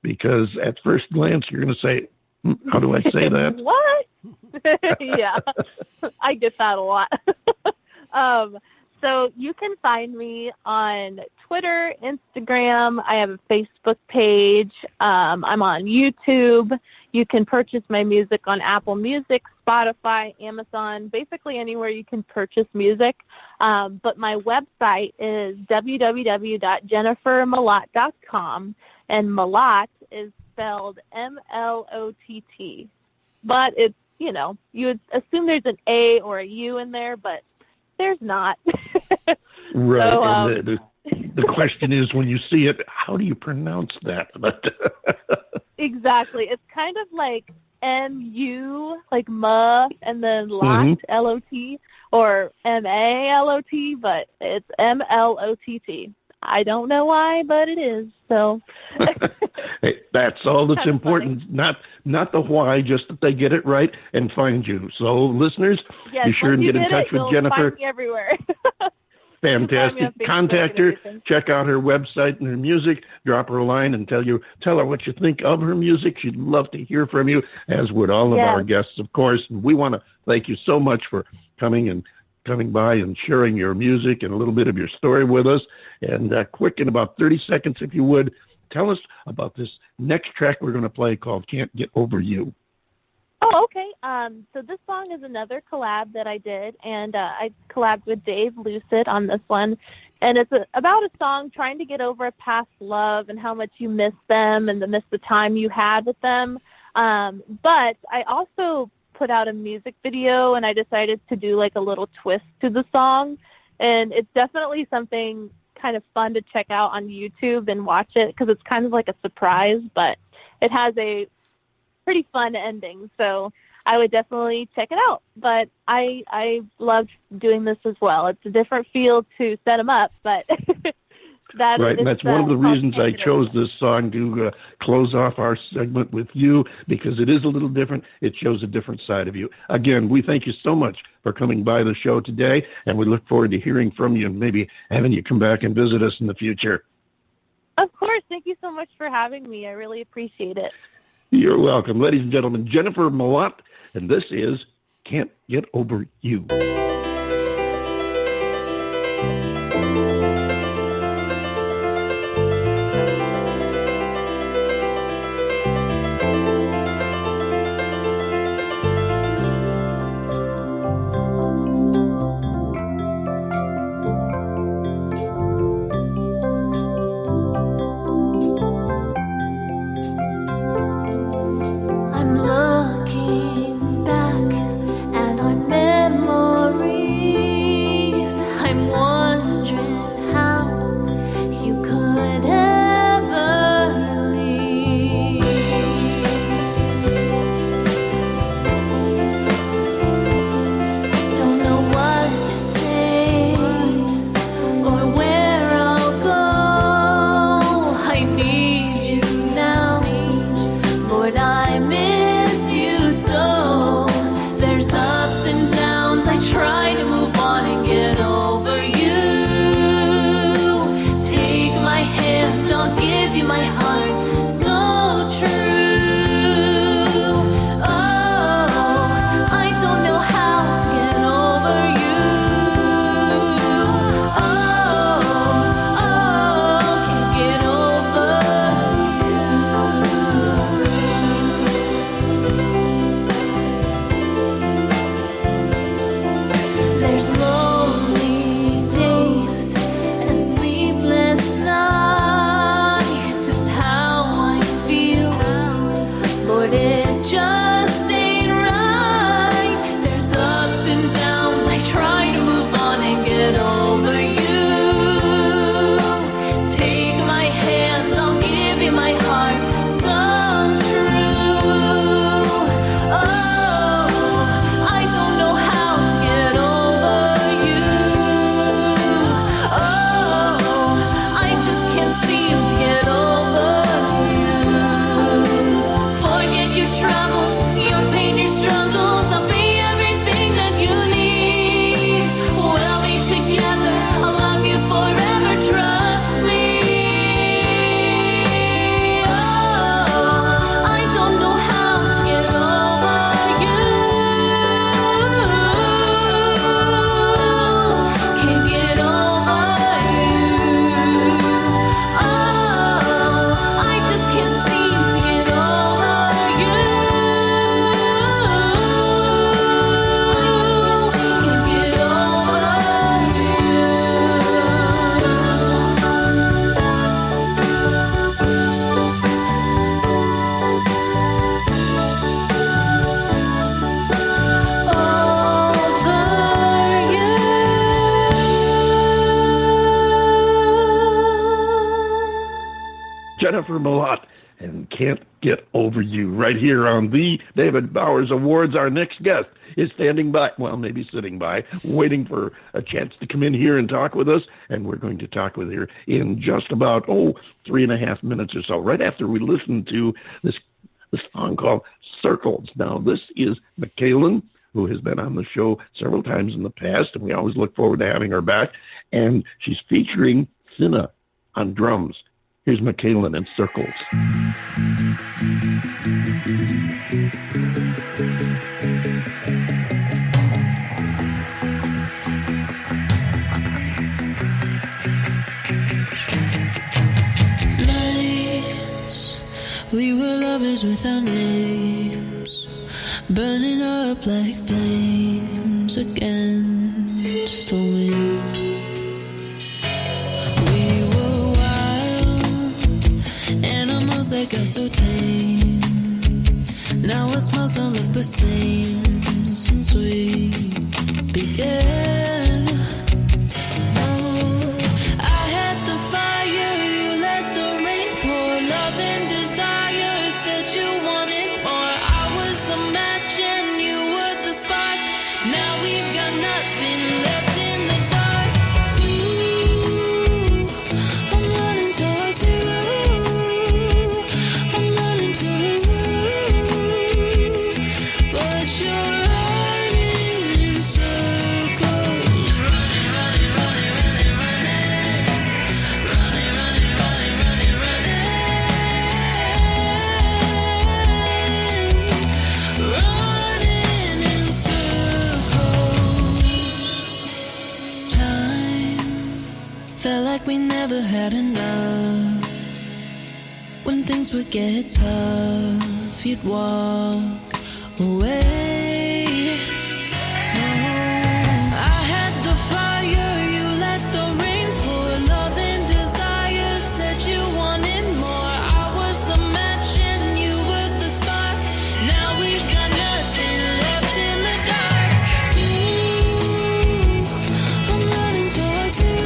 because at first glance you're going to say, how do I say that? What? Yeah, I get that a lot. So you can find me on Twitter, Instagram. I have a Facebook page. I'm on YouTube. You can purchase my music on Apple Music, Spotify, Amazon, basically anywhere you can purchase music. But my website is www.jennifermlott.com, and Mlott is spelled M-L-O-T-T. But it's, you would assume there's an A or a U in there, but there's not. Right. So, the question is, when you see it, how do you pronounce that? Exactly. It's kind of like M-U, like ma, and then lot, L-O-T, or M-A-L-O-T, but it's M-L-O-T-T. I don't know why, but it is. So hey, that's all that's important. Funny. Not the why, just that they get it right and find you. So, listeners, yes, be sure and get in touch with Jennifer. Find me everywhere. Fantastic. Contact her. Check out her website and her music. Drop her a line and tell her what you think of her music. She'd love to hear from you, as would all of our guests, of course. And we want to thank you so much for coming by and sharing your music and a little bit of your story with us. And quick, in about 30 seconds, if you would, tell us about this next track we're going to play called Can't Get Over You. Oh, okay. So this song is another collab that I did, and I collabed with Dave Lucid on this one. And it's about a song trying to get over a past love and how much you miss them and miss the time you had with them. But I also put out a music video, and I decided to do like a little twist to the song. And it's definitely something kind of fun to check out on YouTube and watch it, because it's kind of like a surprise, but it has a pretty fun ending. So I would definitely check it out. But I loved doing this as well. It's a different feel to set them up, but right, and that's one of the reasons I chose this song to close off our segment with you, because it is a little different. It shows a different side of you. Again, we thank you so much for coming by the show today, and we look forward to hearing from you and maybe having you come back and visit us in the future. Of course. Thank you so much for having me. I really appreciate it. You're welcome. Ladies and gentlemen, Jennifer Mlott, and this is Can't Get Over You. I'm looking back and our memories and Can't Get Over You right here on the David Bowers Awards. Our next guest is standing by, well, maybe sitting by, waiting for a chance to come in here and talk with us, and we're going to talk with her in just about, 3.5 minutes or so, right after we listen to this song called Circles. Now, this is Mikalyn, who has been on the show several times in the past, and we always look forward to having her back, and she's featuring Sinna on drums. Here's Mikalyn and Circles. Lights, we were lovers without names, burning up like flames against the wind. Animals that got so tame. Now our smells don't look the same since we began. Oh, I had the fire, you let the rain pour. Love and desire said you wanted more. I was the match and you were the spark. Now we've got nothing left in the dark. Ooh, I'm running towards you. Felt like we never had enough. When things would get tough, you'd walk away. Oh, I had the fire, you let the rain pour. Love and desire said you wanted more. I was the match and you were the spark. Now we've got nothing left in the dark. Ooh, I'm running towards you.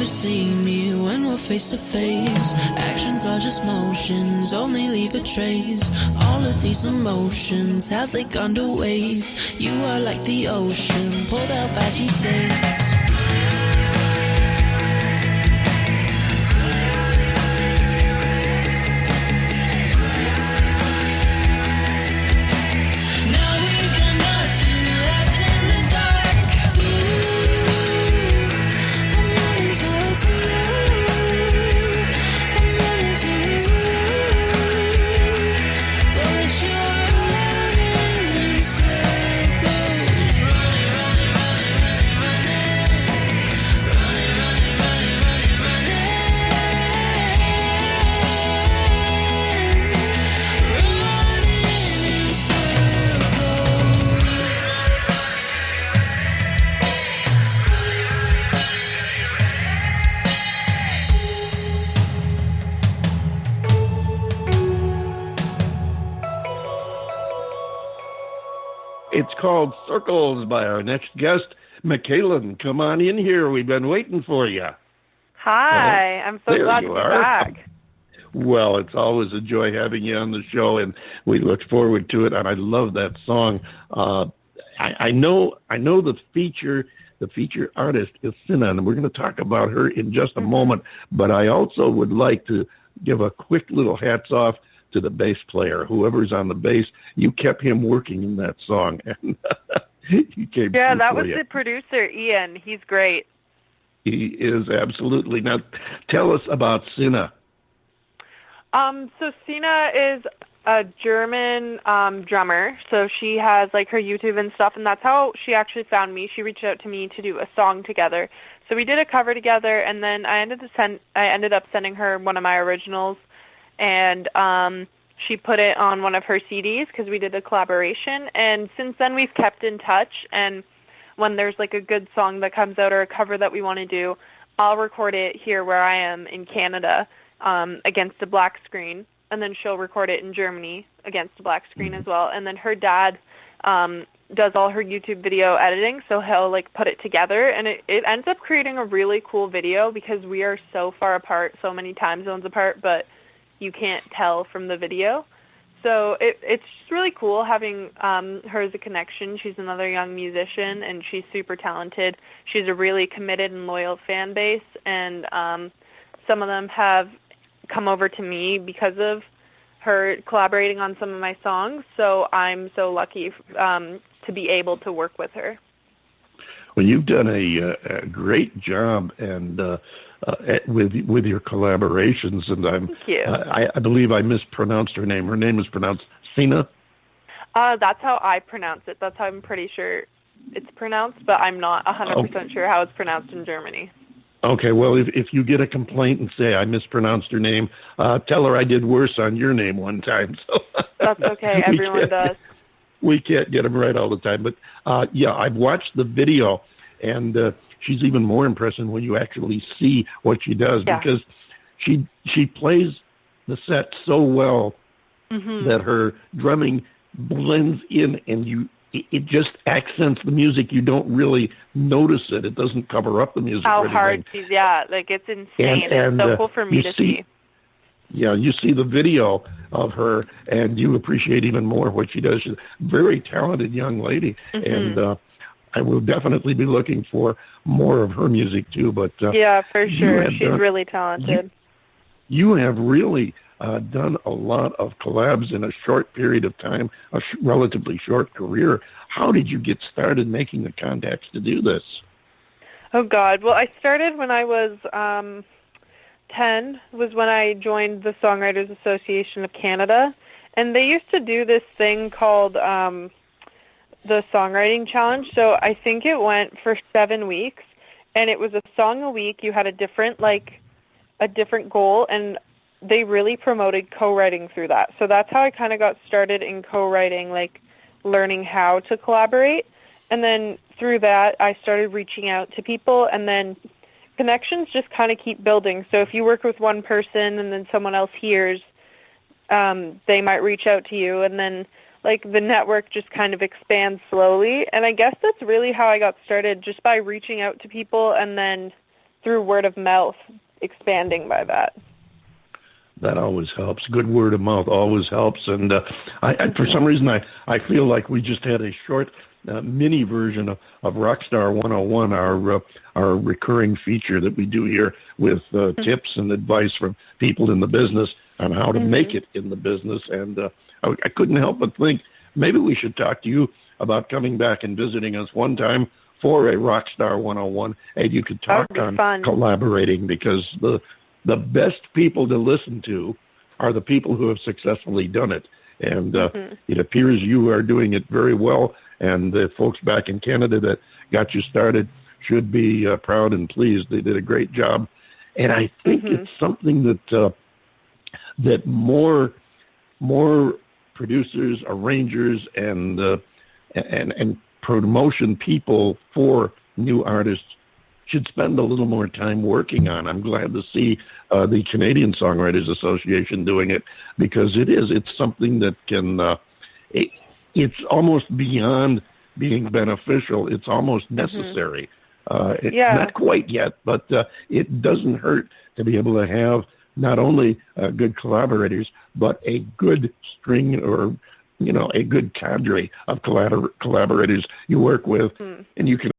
See me when we're face to face. Actions are just motions, only leave a trace. All of these emotions, have they gone to waste? You are like the ocean, pulled out by Jesus. It's called Circles by our next guest, Mikalyn. Come on in here. We've been waiting for you. Hi. I'm so glad to be back. Well, it's always a joy having you on the show, and we look forward to it. And I love that song. I know the feature artist is Sinna, and we're going to talk about her in just a moment. But I also would like to give a quick little hats off to the bass player, whoever's on the bass. You kept him working in that song, and he came. Yeah, that was the producer, Ian. He's great. He is, absolutely. Now, tell us about Sinna. So Sinna is a German drummer. So she has like her YouTube and stuff, and that's how she actually found me. She reached out to me to do a song together. So we did a cover together, and then I ended up sending her one of my originals, and she put it on one of her CDs because we did a collaboration. And since then, we've kept in touch, and when there's like a good song that comes out or a cover that we want to do, I'll record it here where I am in Canada against a black screen, and then she'll record it in Germany against a black screen as well. And then her dad does all her YouTube video editing, so he'll like put it together, and it ends up creating a really cool video because we are so far apart, so many time zones apart, but you can't tell from the video. So it's just really cool having her as a connection. She's another young musician, and she's super talented. She's a really committed and loyal fan base, and some of them have come over to me because of her collaborating on some of my songs. So I'm so lucky to be able to work with her. Well, you've done a great job, and with your collaborations, and Thank you. I believe I mispronounced her name. Her name is pronounced Sina? That's how I pronounce it. That's how I'm pretty sure it's pronounced, but I'm not 100% sure how it's pronounced in Germany. Okay, well, if you get a complaint and say I mispronounced her name, tell her I did worse on your name one time. So that's okay. Everyone does. We can't get them right all the time. But, yeah, I've watched the video, and she's even more impressive when you actually see what she does, because she plays the set so well that her drumming blends in, and it just accents the music. You don't really notice it. It doesn't cover up the music. How hard she's, like it's insane. It's so cool for me to see. Yeah, you see the video of her, and you appreciate even more what she does. She's a very talented young lady, and I will definitely be looking for more of her music, too. But yeah, for sure. She's really talented. You have really done a lot of collabs in a short period of time, a relatively short career. How did you get started making the contacts to do this? Oh, God. Well, I started when I was 10, was when I joined the Songwriters Association of Canada. And they used to do this thing called the Songwriting Challenge. So I think it went for 7 weeks. And it was a song a week. You had a different goal, and they really promoted co-writing through that. So that's how I kind of got started in co-writing, like learning how to collaborate. And then through that, I started reaching out to people, and then connections just kind of keep building. So if you work with one person and then someone else hears, they might reach out to you, and then like the network just kind of expands slowly. And I guess that's really how I got started, just by reaching out to people, and then through word of mouth, expanding by that. That always helps. Good word of mouth always helps. And I for some reason, I feel like we just had a short mini version of Rockstar 101, our recurring feature that we do here with tips and advice from people in the business on how to make it in the business. And I couldn't help but think maybe we should talk to you about coming back and visiting us one time for a Rockstar 101, and you could talk on collaborating, because the best people to listen to are the people who have successfully done it. And it appears you are doing it very well, and the folks back in Canada that got you started should be proud and pleased. They did a great job. And I think it's something that more producers, arrangers, and promotion people for new artists should spend a little more time working on. I'm glad to see the Canadian Songwriters Association doing it, because it's something that can, it's almost beyond being beneficial. It's almost necessary. Not quite yet, but it doesn't hurt to be able to have not only good collaborators, but a good string, or a good cadre of collaborators you work with, and you can